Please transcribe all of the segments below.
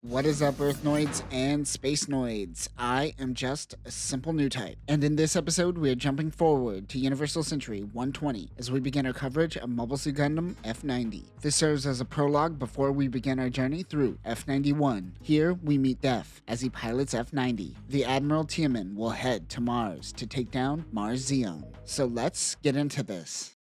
What is up, earthnoids and spacenoids? I am just a simple new type, and in this episode, we are jumping forward to Universal Century 120 as we begin our coverage of Mobile Suit Gundam F90. This serves as a prologue before we begin our journey through F91. Here, we meet Def as he pilots F90. The Admiral Tiamin will head to Mars to take down Mars Zeon. So let's get into this.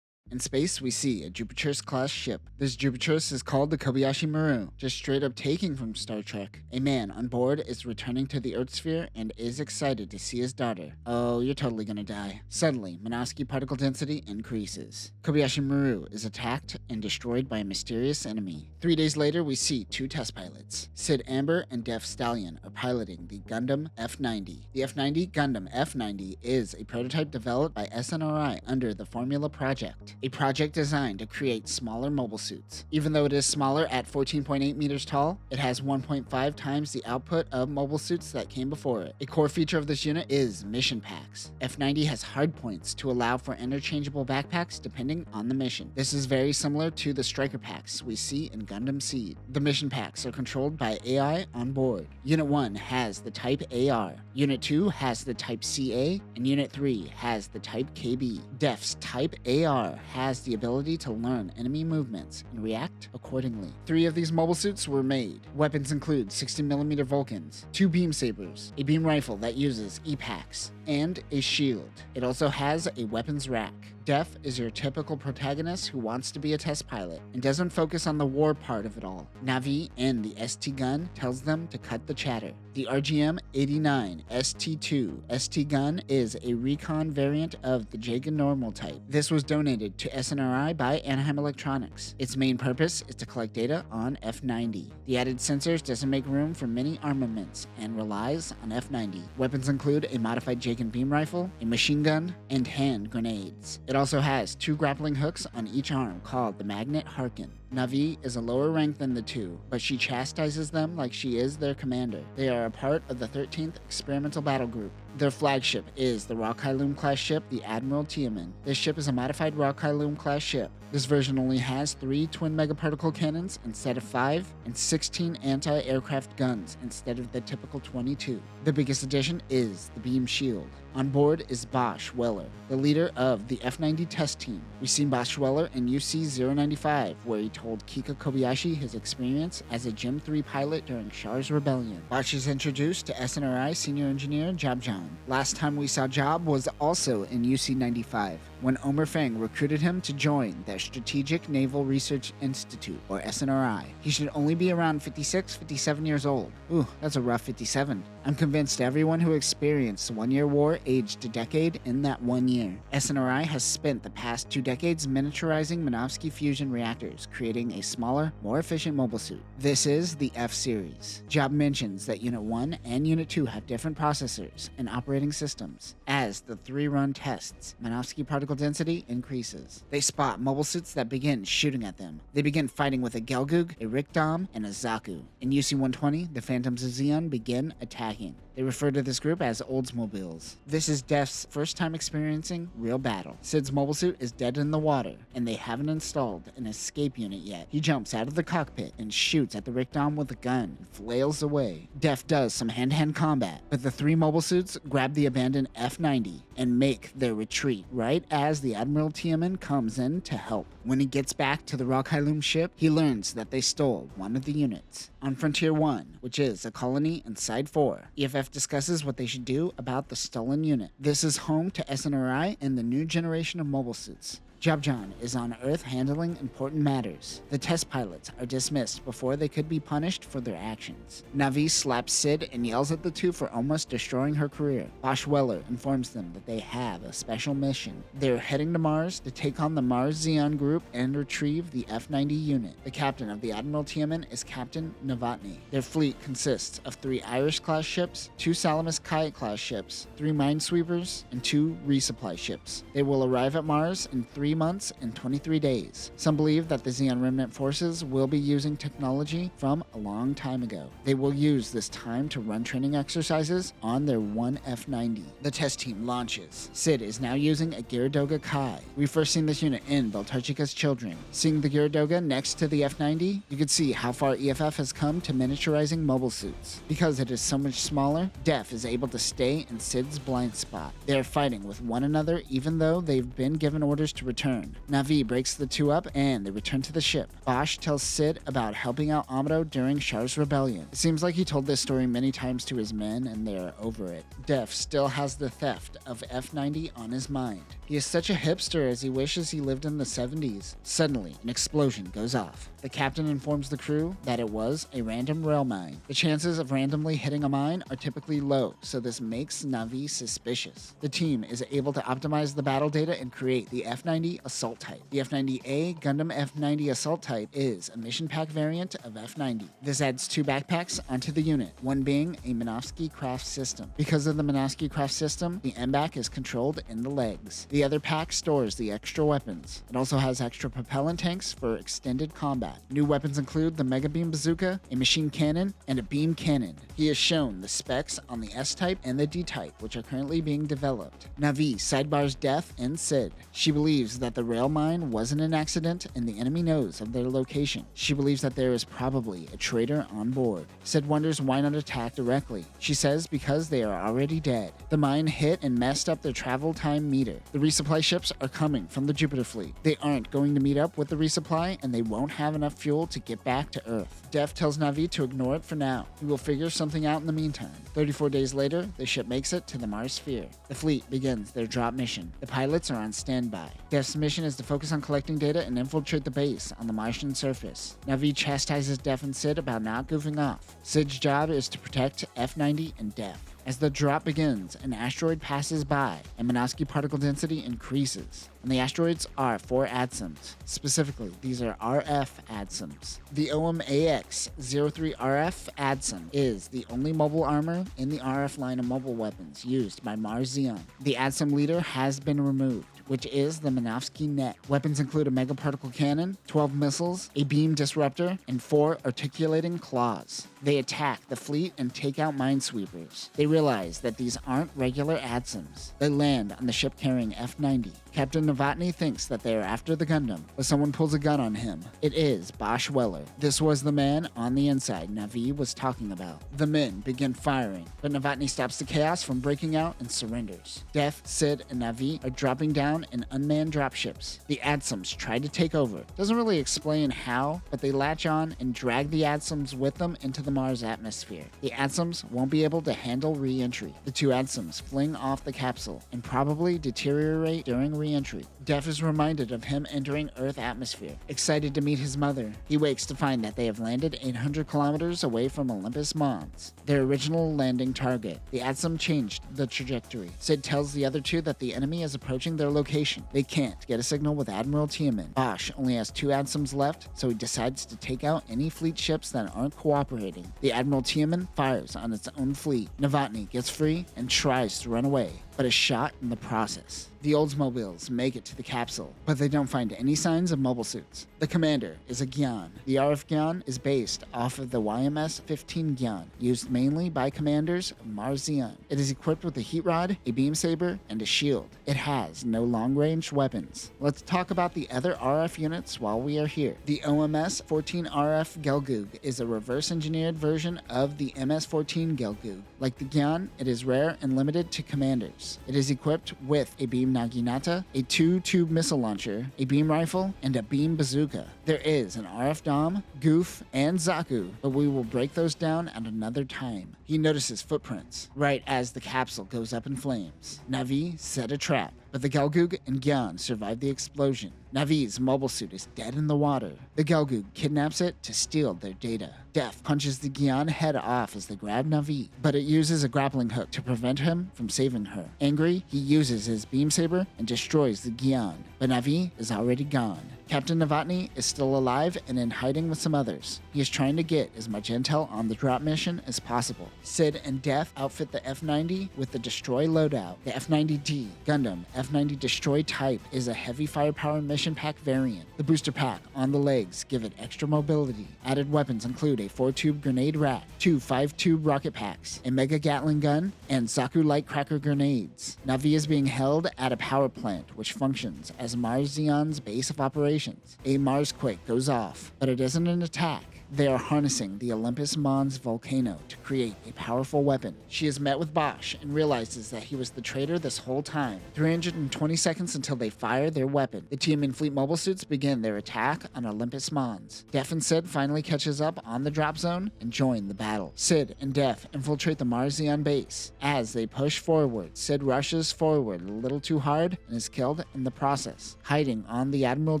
In space, we see a Jupiter's-class ship. This Jupiter's is called the Kobayashi Maru, just straight up taking from Star Trek. A man on board is returning to the Earth sphere and is excited to see his daughter. Oh, you're totally gonna die. Suddenly, Minovsky particle density increases. Kobayashi Maru is attacked and destroyed by a mysterious enemy. 3 days later, we see two test pilots. Sid Amber and Def Stallion are piloting the Gundam F90. The F90 Gundam F90 is a prototype developed by SNRI under the Formula Project, a project designed to create smaller mobile suits. Even though it is smaller at 14.8 meters tall, it has 1.5 times the output of mobile suits that came before it. A core feature of this unit is mission packs. F90 has hardpoints to allow for interchangeable backpacks depending on the mission. This is very similar to the striker packs we see in Gundam Seed. The mission packs are controlled by AI on board. Unit 1 has the type AR, Unit 2 has the type CA, and Unit 3 has the type KB. Def's type AR has the ability to learn enemy movements and react accordingly. 3 of these mobile suits were made. Weapons include 60mm Vulcans, 2 beam sabers, a beam rifle that uses E-packs, and a shield. It also has a weapons rack. Def is your typical protagonist who wants to be a test pilot and doesn't focus on the war part of it all. Navi and the ST gun tells them to cut the chatter. The RGM-89 ST2 ST gun is a recon variant of the Jagan normal type. This was donated to SNRI by Anaheim Electronics. Its main purpose is to collect data on F90. The added sensors doesn't make room for many armaments and relies on F90. Weapons include a modified Jagan beam rifle, a machine gun, and hand grenades. It also has 2 grappling hooks on each arm called the Magnet Harken. Navi is a lower rank than the two, but she chastises them like she is their commander. They are a part of the 13th Experimental Battle Group. Their flagship is the Rockhyloom class ship, the Admiral Tiamin. This ship is a modified Rockhyloom class ship. This version only has 3 twin megaparticle cannons instead of 5, and 16 anti-aircraft guns instead of the typical 22. The biggest addition is the beam shield. On board is Bosch Weller, the leader of the F90 test team. We see Bosch Weller in UC-095, where he told Kika Kobayashi his experience as a Gem 3 pilot during Char's Rebellion. Bosch is introduced to SNRI senior engineer Job John. Last time we saw Job was also in UC-95, when Omer Feng recruited him to join the Strategic Naval Research Institute, or SNRI. He should only be around 56, 57 years old. Ooh, that's a rough 57. I'm convinced everyone who experienced the 1-year war aged a decade in that 1 year. SNRI has spent the past 2 decades miniaturizing Minovsky fusion reactors, creating a smaller, more efficient mobile suit. This is the F-Series. Job mentions that Unit 1 and Unit 2 have different processors and operating systems. As the 3 run tests, Minovsky particle density increases. They spot mobile suits that begin shooting at them. They begin fighting with a Gelgoog, a Rikdom, and a Zaku. In UC-120, the Phantoms of Zeon begin attacking. They refer to this group as Oldsmobiles. This is Def's first time experiencing real battle. Sid's mobile suit is dead in the water, and they haven't installed an escape unit yet. He jumps out of the cockpit and shoots at the Rikdom with a gun and flails away. Def does some hand-to-hand combat, but the 3 mobile suits grab the abandoned F90 and make their retreat right as the Admiral Tiamin comes in to help. When he gets back to the Rockhyloom ship, he learns that they stole one of the units. On Frontier 1, which is a colony in Side 4, EFF discusses what they should do about the stolen unit. This is home to SNRI and the new generation of mobile suits. Job John is on Earth handling important matters. The test pilots are dismissed before they could be punished for their actions. Navi slaps Sid and yells at the two for almost destroying her career. Bosch Weller informs them that they have a special mission. They're heading to Mars to take on the Mars Zeon group and retrieve the F90 unit. The captain of the Admiral Tiamin is Captain Novotny. Their fleet consists of 3 Irish-class ships, 2 Salamis-Kayet-class ships, 3 minesweepers, and 2 resupply ships. They will arrive at Mars in 3 3 months and 23 days. Some believe that the Zeon Remnant forces will be using technology from a long time ago. They will use this time to run training exercises on their one F90. The test team launches. Sid is now using a Gyaradoga Kai. We've first seen this unit in Beltarchica's Children. Seeing the Gyaradoga next to the F90, you can see how far EFF has come to miniaturizing mobile suits. Because it is so much smaller, Def is able to stay in Sid's blind spot. They are fighting with one another even though they've been given orders to return. Na'vi breaks the two up and they return to the ship. Bosch tells Sid about helping out Amado during Char's rebellion. It seems like he told this story many times to his men and they're over it. Def still has the theft of F90 on his mind. He is such a hipster as he wishes he lived in the 70s. Suddenly, an explosion goes off. The captain informs the crew that it was a random rail mine. The chances of randomly hitting a mine are typically low, so this makes Na'vi suspicious. The team is able to optimize the battle data and create the F90 Assault Type. The F90A Gundam F90 Assault Type is a mission pack variant of F90. This adds 2 backpacks onto the unit, one being a Minovsky Craft system. Because of the Minovsky Craft system, the MBAC is controlled in the legs. The other pack stores the extra weapons. It also has extra propellant tanks for extended combat. New weapons include the Mega Beam Bazooka, a machine cannon, and a beam cannon. He has shown the specs on the S-Type and the D-Type, which are currently being developed. Na'vi sidebars Def and Sid. She believes that the rail mine wasn't an accident and the enemy knows of their location. She believes that there is probably a traitor on board. Sid wonders why not attack directly. She says because they are already dead. The mine hit and messed up their travel time meter. The resupply ships are coming from the Jupiter fleet. They aren't going to meet up with the resupply and they won't have enough fuel to get back to Earth. Def tells Na'vi to ignore it for now. He will figure something out in the meantime. 34 days later, the ship makes it to the Mars sphere. The fleet begins their drop mission. The pilots are on standby. Def's mission is to focus on collecting data and infiltrate the base on the Martian surface. Na'vi chastises Def and Sid about not goofing off. Sid's job is to protect F90 and Def. As the drop begins, an asteroid passes by and Minovsky particle density increases. And the asteroids are 4 ADSIMs. Specifically, these are RF ADSIMs. The OM-AX-03RF ADSIM is the only mobile armor in the RF line of mobile weapons used by Mars Zeon. The ADSIM leader has been removed, which is the Minovsky net. Weapons include a megaparticle cannon, 12 missiles, a beam disruptor, and 4 articulating claws. They attack the fleet and take out minesweepers. They realize that these aren't regular ADSIMs. They land on the ship carrying F90. Captain Novotny thinks that they are after the Gundam, but someone pulls a gun on him. It is Bosch Weller. This was the man on the inside Na'vi was talking about. The men begin firing, but Novotny stops the chaos from breaking out and surrenders. Def, Sid, and Na'vi are dropping down in unmanned dropships. The ADSIMs try to take over. Doesn't really explain how, but they latch on and drag the ADSIMs with them into the Mars atmosphere. The ADSIMs won't be able to handle re-entry. The 2 ADSIMs fling off the capsule and probably deteriorate during re-entry. Def is reminded of him entering Earth atmosphere. Excited to meet his mother, he wakes to find that they have landed 800 kilometers away from Olympus Mons, their original landing target. The ADSIM changed the trajectory. Sid tells the other 2 that the enemy is approaching their location. They can't get a signal with Admiral Tiamin. Bosch only has 2 ADSIMs left, so he decides to take out any fleet ships that aren't cooperating. The Admiral Tiamin fires on its own fleet. Novotny gets free and tries to run away, but is shot in the process. The Oldsmobiles make it to the capsule, but they don't find any signs of mobile suits. The commander is a Gyan. The RF Gyan is based off of the YMS-15 Gyan, used mainly by commanders of Mars Zeon. It is equipped with a heat rod, a beam saber, and a shield. It has no long-range weapons. Let's talk about the other RF units while we are here. The OMS-14 RF Gelgoog is a reverse-engineered version of the MS-14 Gelgoog. Like the Gyan, it is rare and limited to commanders. It is equipped with a beam Naginata, a 2-tube missile launcher, a beam rifle, and a beam bazooka. There is an RF Dom, Goof, and Zaku, but we will break those down at another time. He notices footprints right as the capsule goes up in flames. Na'vi set a trap, but the Gelgoog and Gyan survive the explosion. Na'vi's mobile suit is dead in the water. The Gelgoog kidnaps it to steal their data. Def punches the Gyan head off as they grab Na'vi, but it uses a grappling hook to prevent him from saving her. Angry, he uses his beam saber and destroys the Gyan, but Na'vi is already gone. Captain Novotny is still alive and in hiding with some others. He is trying to get as much intel on the drop mission as possible. Sid and Def outfit the F90 with the Destroy loadout. The F90D Gundam F90 Destroy type is a heavy firepower mission pack variant. The booster pack on the legs give it extra mobility. Added weapons include a 4-tube grenade rack, 2 5-tube rocket packs, a Mega Gatling gun, and Zaku light cracker grenades. Na'vi is being held at a power plant which functions as Mars Zeon's base of operations. A Mars quake goes off, but it isn't an attack. They are harnessing the Olympus Mons volcano to create a powerful weapon. She is met with Bosch and realizes that he was the traitor this whole time. 320 seconds until they fire their weapon. The team in Fleet mobile suits begin their attack on Olympus Mons. Def and Sid finally catches up on the drop zone and join the battle. Sid and Def infiltrate the Mars Zeon base. As they push forward, Sid rushes forward a little too hard and is killed in the process. Hiding on the Admiral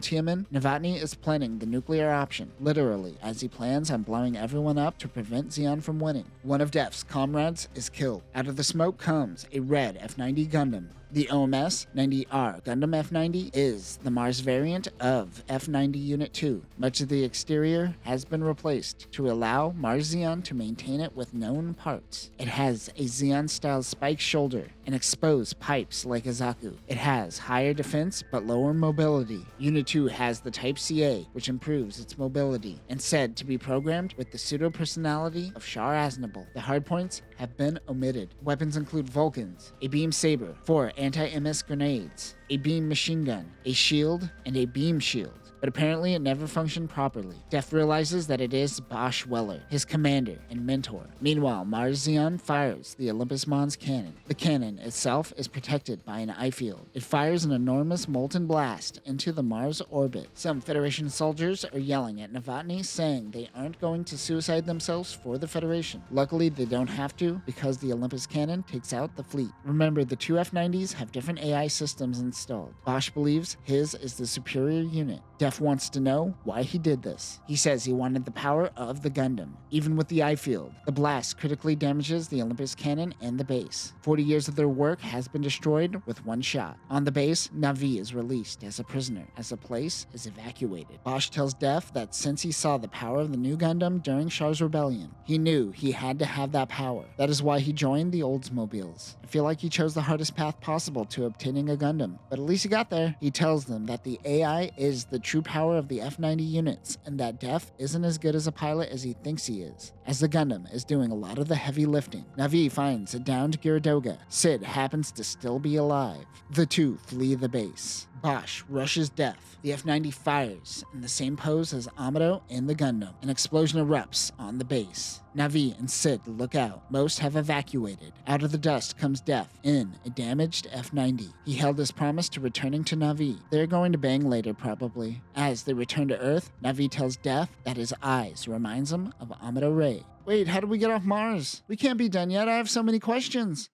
Tiamin, Novotny is planning the nuclear option, literally, as he plans on blowing everyone up to prevent Zeon from winning. One of Def's comrades is killed. Out of the smoke comes a red F90 Gundam. The OMS-90R Gundam F90 is the Mars variant of F90 Unit 2. Much of the exterior has been replaced to allow Mars Zeon to maintain it with known parts. It has a Zeon-style spike shoulder and exposed pipes like a Zaku. It has higher defense but lower mobility. Unit 2 has the Type CA, which improves its mobility, and said to be programmed with the pseudo-personality of Shar Aznable. The hardpoints have been omitted. Weapons include Vulcans, a beam saber, 4 anti-MS grenades, a beam machine gun, a shield, and a beam shield. But apparently it never functioned properly. Def realizes that it is Bosch Weller, his commander and mentor. Meanwhile, Mars Zeon fires the Olympus Mons cannon. The cannon itself is protected by an eye field. It fires an enormous molten blast into the Mars orbit. Some Federation soldiers are yelling at Novotny, saying they aren't going to suicide themselves for the Federation. Luckily, they don't have to because the Olympus cannon takes out the fleet. Remember, the two F90s have different AI systems installed. Bosch believes his is the superior unit. Def wants to know why he did this. He says he wanted the power of the Gundam. Even with the eye field, the blast critically damages the Olympus cannon and the base. 40 years of their work has been destroyed with one shot. On the base, Na'vi is released as a prisoner as the place is evacuated. Bosch tells Def that since he saw the power of the new Gundam during Char's rebellion, he knew he had to have that power. That is why he joined the Oldsmobiles. I feel like he chose the hardest path possible to obtaining a Gundam, but at least he got there. He tells them that the AI is the true power of the F90 units, and that Def isn't as good as a pilot as he thinks he is, as the Gundam is doing a lot of the heavy lifting. Na'vi finds a downed Gyaradoga. Sid happens to still be alive. The two flee the base. Bosch rushes Def. The F90 fires in the same pose as Amado and the Gundam. An explosion erupts on the base. Na'vi and Sid look out. Most have evacuated. Out of the dust comes Def in a damaged F90. He held his promise to returning to Na'vi. They're going to bang later, probably. As they return to Earth, Na'vi tells Def that his eyes reminds him of Amado Ray. Wait, how did we get off Mars? We can't be done yet. I have so many questions.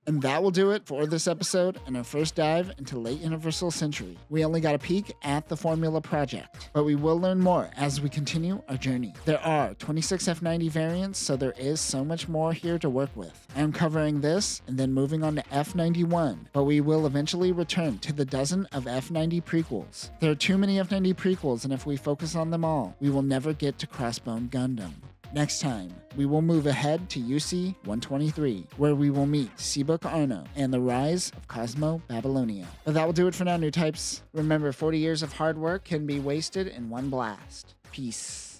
And that will do it for this episode and our first dive into late Universal Century. We only got a peek at the Formula project, but we will learn more as we continue our journey. There are 26 F90 variants, so there is so much more here to work with. I am covering this and then moving on to F91, but we will eventually return to the dozen of F90 prequels. There are too many F90 prequels, and if we focus on them all, we will never get to Crossbone Gundam. Next time, we will move ahead to UC 123, where we will meet Seabook Arno and the rise of Cosmo Babylonia. But that will do it for now, new types. Remember, 40 years of hard work can be wasted in one blast. Peace.